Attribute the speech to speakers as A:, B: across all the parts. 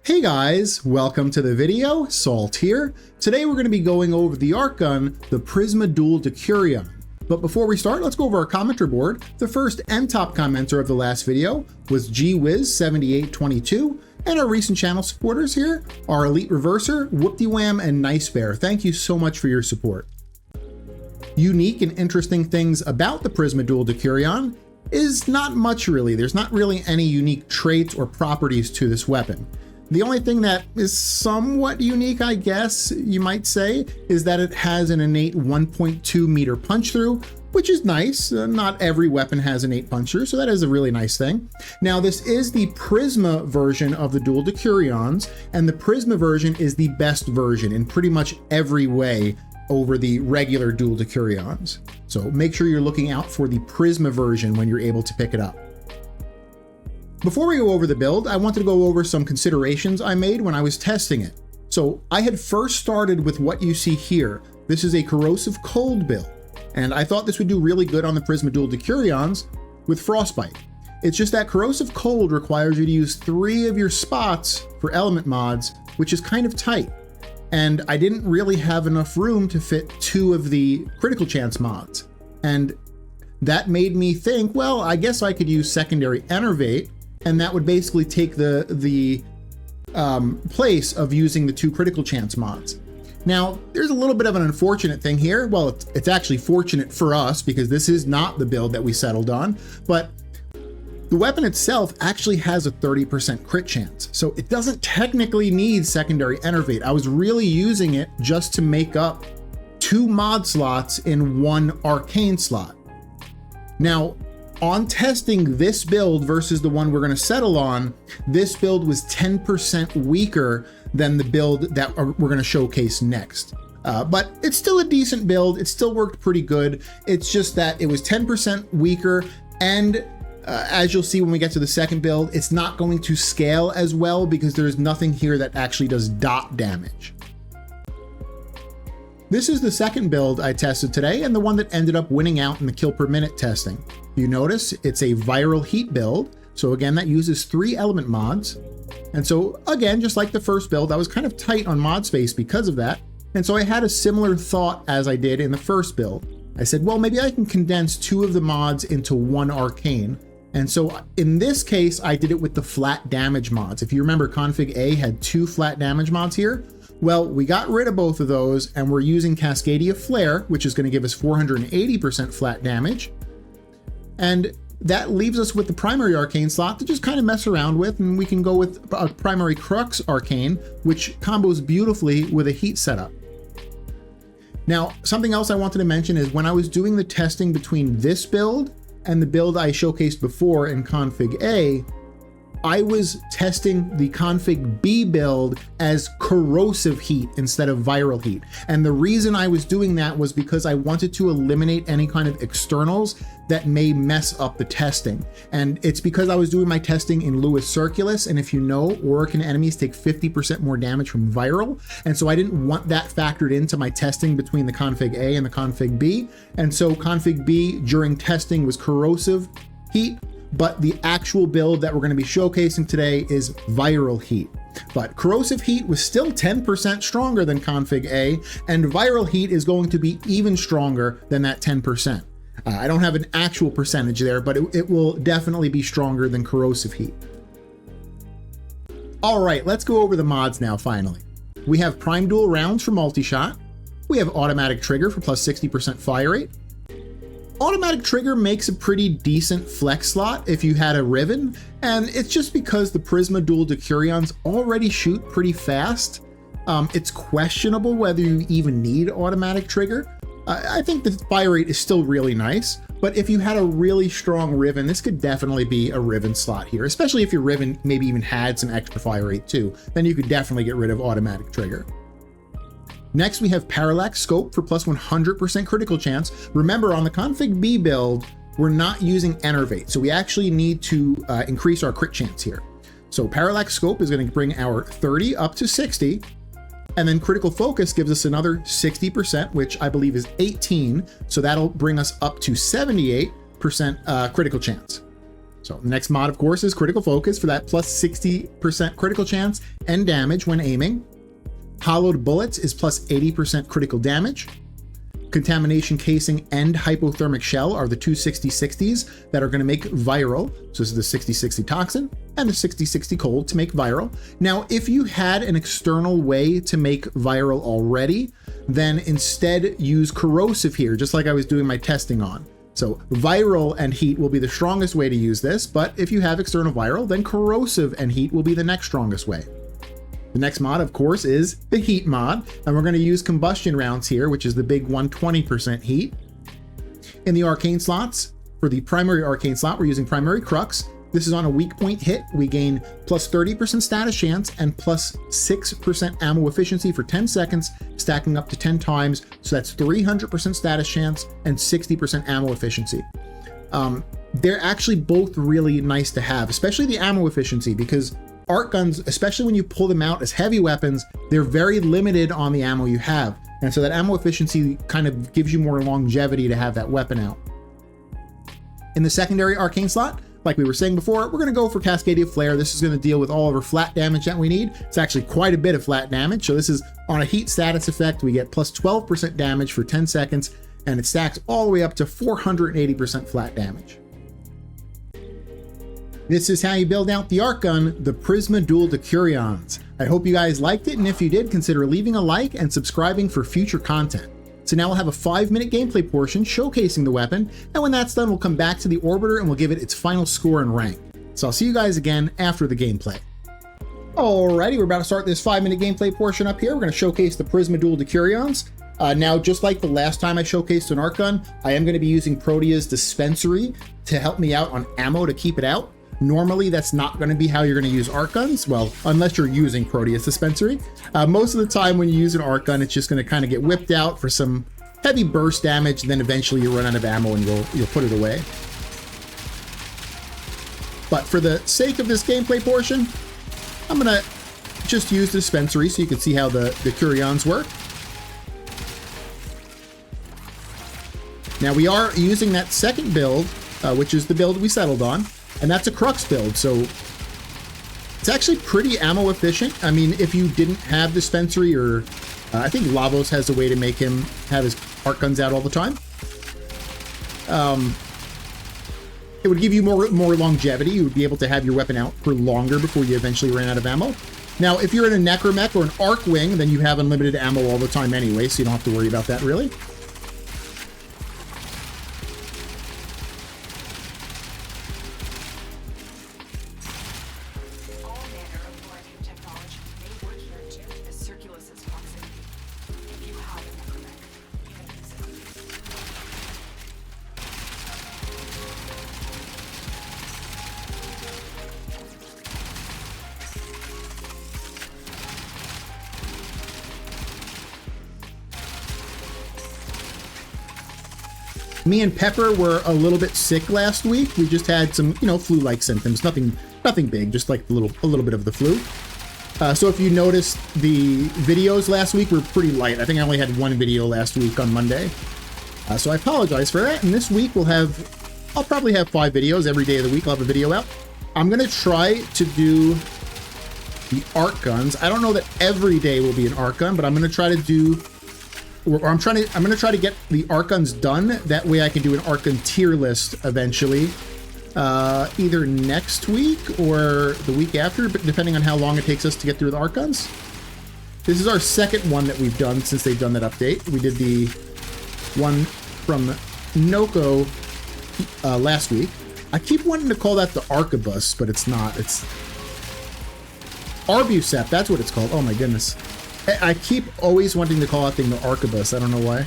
A: Hey guys, welcome to the video, Salt here. Today we're going to be going over the Archgun, the Prisma dual Decurion. But before we start, let's go over our commenter board. The first and top commenter of the last video was GWiz7822, and our recent channel supporters here are Elite Reverser, Whoop-de-Wham, and Nice Bear. Thank you so much for your support. Unique and interesting things about the Prisma dual Decurion is not much really. There's not really any unique traits or properties to this weapon. The only thing that is somewhat unique, I guess you might say, is that it has an innate 1.2 meter punch through, which is nice. Not every weapon has innate punch through, so that is a really nice thing. Now, this is the Prisma version of the dual Decurions, and the Prisma version is the best version in pretty much every way over the regular dual Decurions. So make sure you're looking out for the Prisma version when you're able to pick it up. Before we go over the build, I wanted to go over some considerations I made when I was testing it. So I had first started with what you see here. This is a corrosive cold build, and I thought this would do really good on the Prisma dual Decurions with Frostbite. It's just that corrosive cold requires you to use 3 of your spots for element mods, which is kind of tight. And I didn't really have enough room to fit 2 of the critical chance mods. And that made me think, well, I guess I could use secondary Enervate, and that would basically take the place of using the 2 critical chance mods. Now, there's a little bit of an unfortunate thing here. Well, it's actually fortunate for us because this is not the build that we settled on, but the weapon itself actually has a 30% crit chance. So it doesn't technically need secondary Enervate. I was really using it just to make up 2 mod slots in 1 arcane slot. Now, on testing this build versus the one we're going to settle on, this build was 10% weaker than the build that we're going to showcase next. But it's still a decent build. It still worked pretty good. It's just that it was 10% weaker, and as you'll see when we get to the second build, it's not going to scale as well because there's nothing here that actually does dot damage. This is the second build I tested today and the one that ended up winning out in the kill per minute testing. You notice it's a viral heat build. So again, that uses 3 element mods. And so again, just like the first build, I was kind of tight on mod space because of that. And so I had a similar thought as I did in the first build. I said, well, maybe I can condense 2 of the mods into 1 arcane. And so in this case, I did it with the flat damage mods. If you remember, config A had 2 flat damage mods here. Well, we got rid of both of those and we're using Cascadia Flare, which is going to give us 480% flat damage. And that leaves us with the primary arcane slot to just kind of mess around with, and we can go with a primary crux arcane, which combos beautifully with a heat setup. Now, something else I wanted to mention is when I was doing the testing between this build and the build I showcased before in config A, I was testing the config B build as corrosive heat instead of viral heat. And the reason I was doing that was because I wanted to eliminate any kind of externals that may mess up the testing. And it's because I was doing my testing in Lewis Circulus, and if you know, Orokin enemies take 50% more damage from viral. And so I didn't want that factored into my testing between the config A and the config B. And so config B during testing was corrosive heat, but the actual build that we're going to be showcasing today is viral heat. But corrosive heat was still 10% stronger than config A, and viral heat is going to be even stronger than that 10%. I don't have an actual percentage there, but it will definitely be stronger than corrosive heat. All right, let's go over the mods now finally. We have prime dual rounds for multi-shot. We have automatic trigger for plus 60% fire rate. Automatic trigger makes a pretty decent flex slot if you had a Riven, and it's just because the Prisma dual Decurions already shoot pretty fast. It's questionable whether you even need automatic trigger. I think the fire rate is still really nice, but if you had a really strong Riven, this could definitely be a Riven slot here, especially if your Riven maybe even had some extra fire rate too, then you could definitely get rid of automatic trigger. Next, we have Parallax Scope for plus 100% critical chance. Remember, on the config B build, we're not using Enervate, so we actually need to increase our crit chance here. So Parallax Scope is going to bring our 30 up to 60, and then Critical Focus gives us another 60%, which I believe is 18, so that'll bring us up to 78% critical chance. So the next mod, of course, is Critical Focus for that plus 60% critical chance and damage when aiming. Hollowed Bullets is plus 80% critical damage. Contamination Casing and Hypothermic Shell are the two 60/60s that are going to make viral. So this is the 60/60 Toxin and the 60/60 Cold to make viral. Now, if you had an external way to make viral already, then instead use Corrosive here, just like I was doing my testing on. So Viral and Heat will be the strongest way to use this, but if you have external viral, then Corrosive and Heat will be the next strongest way. The next mod, of course, is the Heat mod, and we're going to use Combustion Rounds here, which is the big 120% heat. In the Arcane slots, for the primary Arcane slot, we're using Primary Crux. This is on a weak point hit. We gain plus 30% status chance and plus 6% ammo efficiency for 10 seconds, stacking up to 10 times. So that's 300% status chance and 60% ammo efficiency. They're actually both really nice to have, especially the ammo efficiency, because Arc guns, especially when you pull them out as heavy weapons, they're very limited on the ammo you have. And so that ammo efficiency kind of gives you more longevity to have that weapon out. In the secondary Arcane slot, like we were saying before, we're going to go for Cascadia Flare. This is going to deal with all of our flat damage that we need. It's actually quite a bit of flat damage. So this is on a heat status effect. We get plus 12% damage for 10 seconds, and it stacks all the way up to 480% flat damage. This is how you build out the Arc gun, the Prisma Dual Decurions. I hope you guys liked it, and if you did, consider leaving a like and subscribing for future content. So now we'll have a 5-minute gameplay portion showcasing the weapon, and when that's done, we'll come back to the Orbiter and we'll give it its final score and rank. So I'll see you guys again after the gameplay. Alrighty, we're about to start this 5-minute gameplay portion up here. We're going to showcase the Prisma Dual Decurions. Now, just like the last time I showcased an Arc gun, I am going to be using Protea's Dispensary to help me out on ammo to keep it out. Normally, that's not going to be how you're going to use Arc guns. Well, unless you're using Protea's Dispensary. Most of the time when you use an Arc gun, it's just going to kind of get whipped out for some heavy burst damage, and then eventually you run out of ammo and you'll put it away. But for the sake of this gameplay portion, I'm going to just use the Dispensary so you can see how the Decurions work. Now we are using that second build, which is the build we settled on. And that's a Crux build, so it's actually pretty ammo efficient. I mean, if you didn't have Dispensary, or I think Lavos has a way to make him have his Arc guns out all the time. It would give you more longevity. You would be able to have your weapon out for longer before you eventually ran out of ammo. Now, if you're in a Necromech or an Arc Wing, then you have unlimited ammo all the time anyway, so you don't have to worry about that really. Me and Pepper were a little bit sick last week. We just had some, flu-like symptoms. Nothing big, just like a little bit of the flu. So if you noticed, the videos last week were pretty light. I think I only had one video last week on Monday. So I apologize for that. And this week I'll probably have 5 videos every day of the week. I'll have a video out. I'm gonna try to do the Arc guns. I don't know that every day will be an Arc gun, but I'm gonna try to do. I'm gonna try to get the Arc guns done. That way I can do an Arc gun tier list eventually, either next week or the week after, but depending on how long it takes us to get through the Arc guns. This is our second one that we've done since they've done that update. We did the one from Noko last week. I keep wanting to call that the Arquebus, but it's not. It's Arbucept. That's what it's called. Oh my goodness. I keep always wanting to call that thing the Arquebus. I don't know why.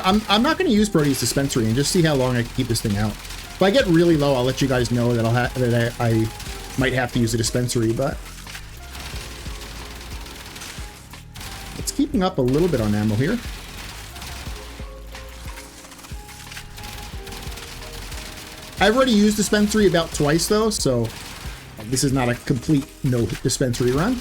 A: I'm not going to use Protea's Dispensary and just see how long I can keep this thing out. If I get really low, I'll let you guys know that I might have to use a Dispensary, but it's keeping up a little bit on ammo here. I've already used Dispensary about twice though, so this is not a complete no Dispensary run.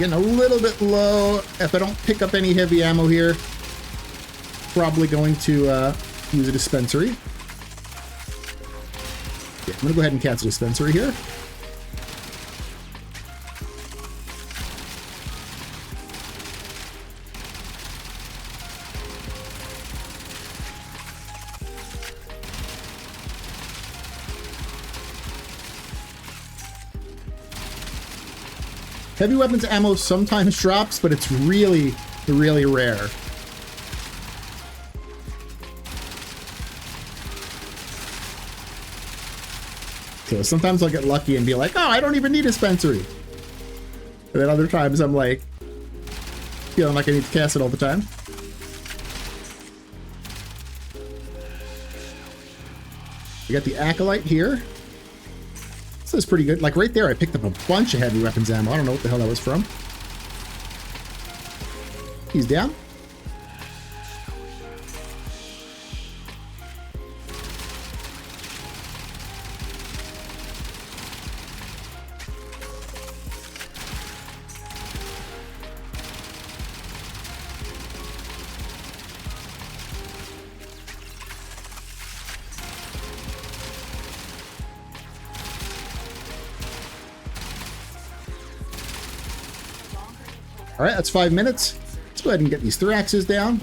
A: getting a little bit low. If I don't pick up any heavy ammo here, probably going to use a dispensary. Yeah, I'm gonna go ahead and cast a dispensary here. Heavy weapons ammo sometimes drops, but it's really, really rare. So sometimes I'll get lucky and be like, oh, I don't even need a dispensary. And then other times I'm like, feeling like I need to cast it all the time. We got the Acolyte here. This is pretty good. Like right there, I picked up a bunch of heavy weapons ammo. I don't know what the hell that was from. He's down. All right, that's 5 minutes. Let's go ahead and get these thoraxes down.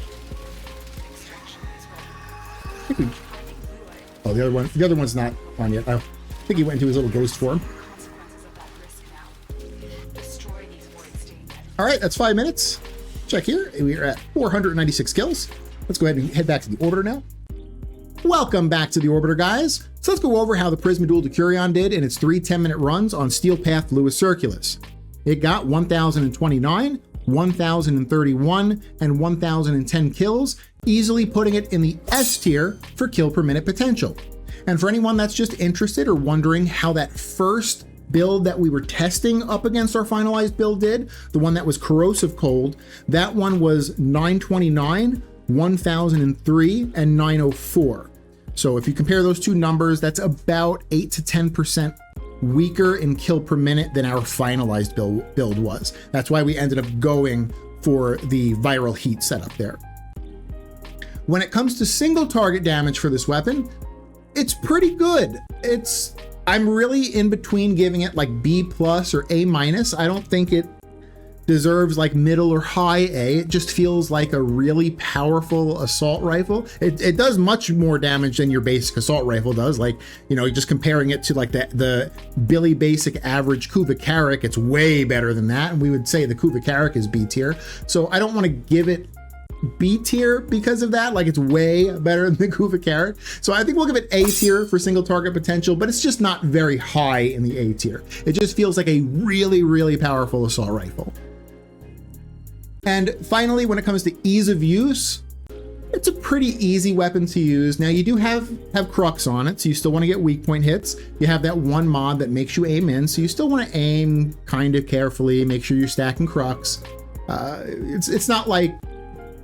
A: I think we... Oh, the other one's not on yet. I think he went into his little ghost form. All right, that's 5 minutes. Check here. We are at 496 kills. Let's go ahead and head back to the Orbiter now. Welcome back to the Orbiter, guys. So let's go over how the Prisma Duel Decurion did in its 3 10-minute runs on Steel Path Lewis Circulus. It got 1,029, 1,031, and 1,010 kills, easily putting it in the S tier for kill per minute potential. And for anyone that's just interested or wondering how that first build that we were testing up against our finalized build did, the one that was Corrosive Cold, that one was 929, 1,003, and 904. So if you compare those two numbers, that's about 8 to 10% weaker in kill per minute than our finalized build was. That's why we ended up going for the viral heat setup there. When it comes to single target damage for this weapon, it's pretty good. I'm really in between giving it like B+ or A-. I don't think it deserves like middle or high A. It just feels like a really powerful assault rifle. It does much more damage than your basic assault rifle does. Like, you know, just comparing it to like the Billy Basic average Kuva Carrick, it's way better than that. And we would say the Kuva Carrick is B tier. So I don't want to give it B tier because of that. Like, it's way better than the Kuva Carrick. So I think we'll give it A tier for single target potential, but it's just not very high in the A tier. It just feels like a really, really powerful assault rifle. And finally, when it comes to ease of use, it's a pretty easy weapon to use. Now you do have crux on it, so you still want to get weak point hits. You have that one mod that makes you aim in, so you still want to aim kind of carefully, make sure you're stacking crux. It's not like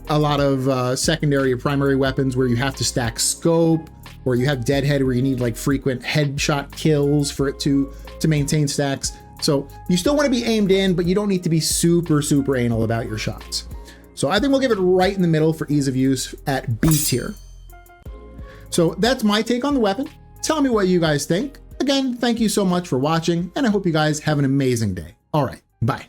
A: a lot of secondary or primary weapons where you have to stack scope, or you have deadhead where you need like frequent headshot kills for it to maintain stacks. So you still want to be aimed in, but you don't need to be super, super anal about your shots. So I think we'll give it right in the middle for ease of use at B tier. So that's my take on the weapon. Tell me what you guys think. Again, thank you so much for watching, and I hope you guys have an amazing day. All right, bye.